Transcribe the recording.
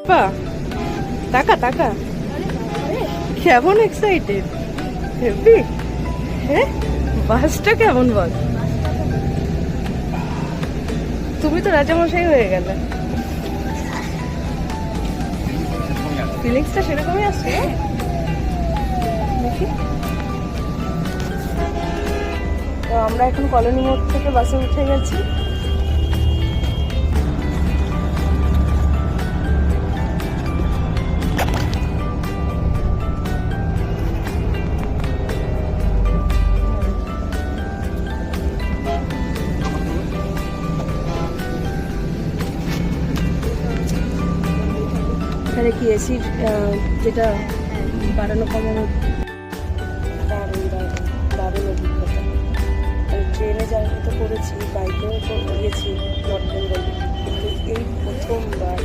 পা টাকা টাকা কেমন এক্সাইটেড হেভি। হ্যাঁ বাসটা কেমন বল? তুমি তো রাজামশাই হয়ে গেলে। ফিলিংসটা সেরকমই আসছে। দেখি তো আমরা এখন কলোনি মোড় থেকে বাসে উঠে গেছি। এখানে কি এসির যেটা বাড়ানো কমানো দারুণ দারুণ দারুণ অভিজ্ঞতা। আমি ট্রেনে জার্নি তো করেছি, বাইকেও গিয়েছি নর্থ বেঙ্গলে, কিন্তু এই প্রথমবার